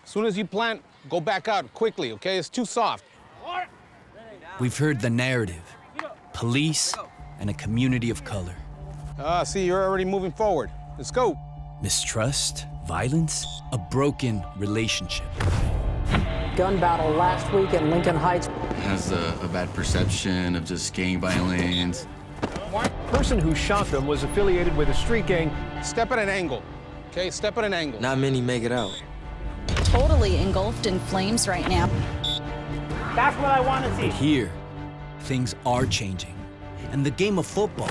As soon as you plant, go back out quickly, okay? It's too soft. We've heard the narrative. Police and a community of color. See, you're already moving forward. Let's go. Mistrust, violence, a broken relationship. Gun battle last week in Lincoln Heights. Has a bad perception of just gang violence. The person who shot them was affiliated with a street gang. Step at an angle, okay? Step at an angle. Not many make it out. Totally engulfed in flames right now. That's what I want to see. But here, things are changing. And the game of football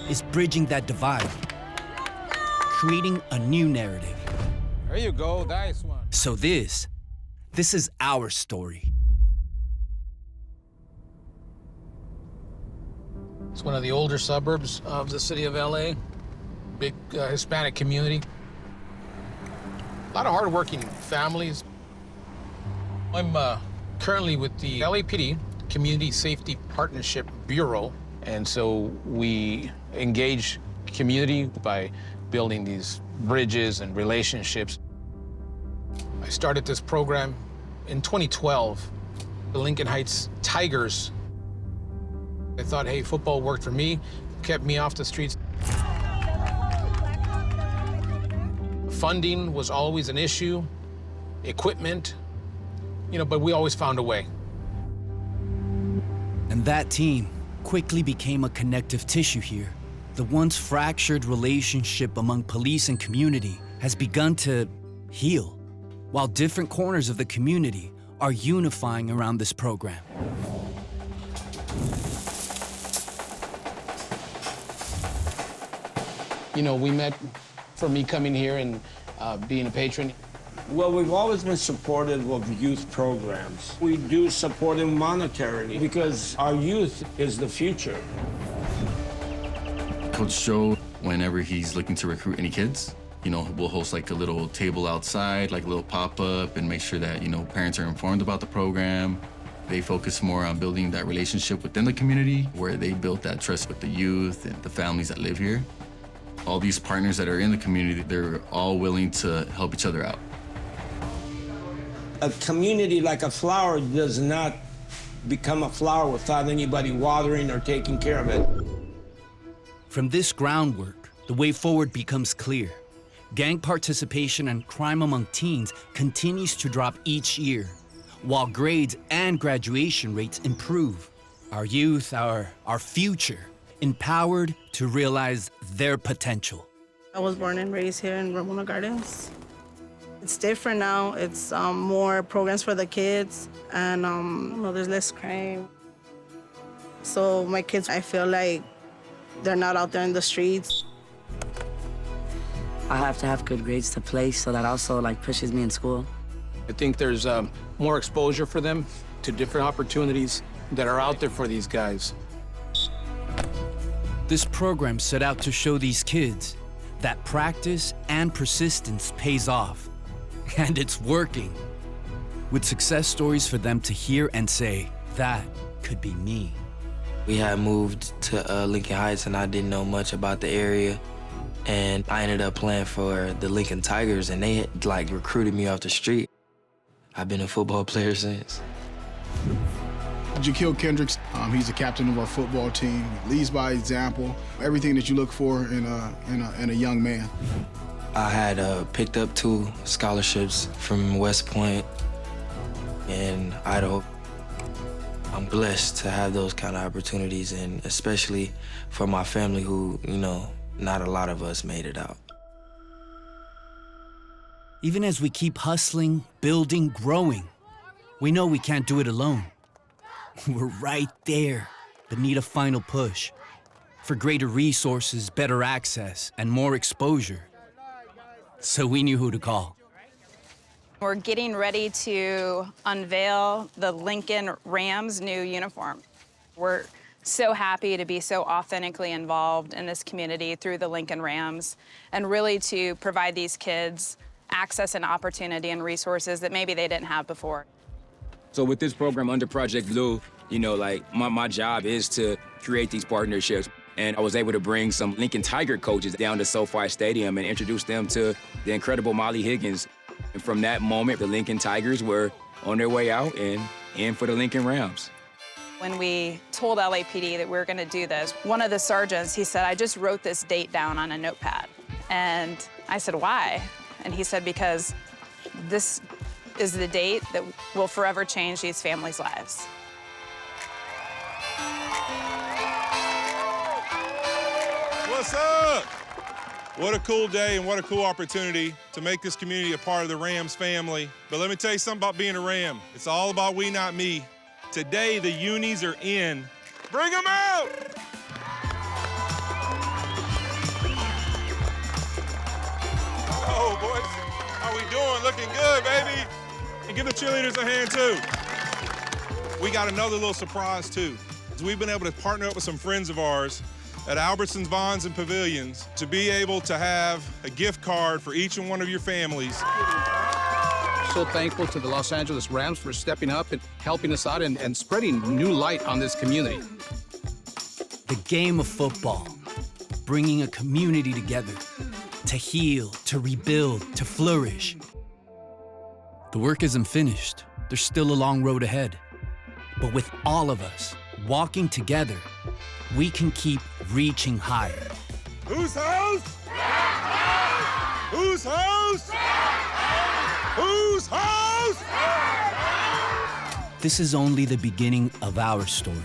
is bridging that divide, creating a new narrative. There you go, nice one. So this is our story. It's one of the older suburbs of the city of LA. Big Hispanic community. A lot of hardworking families. I'm currently with the LAPD, Community Safety Partnership Bureau. And so we engage community by building these bridges and relationships. I started this program in 2012, the Lincoln Heights Tigers. I thought, hey, football worked for me, kept me off the streets. Funding was always an issue, equipment, but we always found a way. And that team quickly became a connective tissue here. The once fractured relationship among police and community has begun to heal, while different corners of the community are unifying around this program. We met for me coming here and being a patron. Well, we've always been supportive of youth programs. We do support them monetarily because our youth is the future. Coach Joe, whenever he's looking to recruit any kids, we'll host like a little table outside, like a little pop-up, and make sure that, parents are informed about the program. They focus more on building that relationship within the community, where they build that trust with the youth and the families that live here. All these partners that are in the community, they're all willing to help each other out. A community like a flower does not become a flower without anybody watering or taking care of it. From this groundwork, the way forward becomes clear. Gang participation and crime among teens continues to drop each year, while grades and graduation rates improve. Our youth, our future, empowered to realize their potential. I was born and raised here in Ramona Gardens. It's different now. It's more programs for the kids, and there's less crime. So my kids, I feel like they're not out there in the streets. I have to have good grades to play, so that also pushes me in school. I think there's more exposure for them to different opportunities that are out there for these guys. This program set out to show these kids that practice and persistence pays off. And it's working. With success stories for them to hear and say, that could be me. We had moved to Lincoln Heights, and I didn't know much about the area. And I ended up playing for the Lincoln Tigers, and they recruited me off the street. I've been a football player since. Jaquil Kendricks, he's the captain of our football team. He leads by example, everything that you look for in a young man. I had picked up 2 scholarships from West Point and Idaho. I'm blessed to have those kind of opportunities, and especially for my family who, not a lot of us made it out. Even as we keep hustling, building, growing, we know we can't do it alone. We're right there, but need a final push for greater resources, better access, and more exposure. So we knew who to call. We're getting ready to unveil the Lincoln Rams new uniform. We're so happy to be so authentically involved in this community through the Lincoln Rams, and really to provide these kids access and opportunity and resources that maybe they didn't have before. So with this program under Project Blue, my job is to create these partnerships. And I was able to bring some Lincoln Tiger coaches down to SoFi Stadium and introduce them to the incredible Molly Higgins. And from that moment, the Lincoln Tigers were on their way out and in for the Lincoln Rams. When we told LAPD that we were going to do this, one of the sergeants, he said, I just wrote this date down on a notepad. And I said, why? And he said, because this is the date that will forever change these families' lives. What's up? What a cool day and what a cool opportunity to make this community a part of the Rams family. But let me tell you something about being a Ram. It's all about we, not me. Today, the unis are in. Bring them out! Oh, boys, how we doing? Looking good, baby. And give the cheerleaders a hand, too. We got another little surprise, too. We've been able to partner up with some friends of ours at Albertsons, Vons, and Pavilions to be able to have a gift card for each and one of your families. So thankful to the Los Angeles Rams for stepping up and helping us out and spreading new light on this community. The game of football, bringing a community together to heal, to rebuild, to flourish. The work isn't finished. There's still a long road ahead. But with all of us walking together, we can keep reaching higher. Whose house? Whose house? Whose house? This is only the beginning of our story.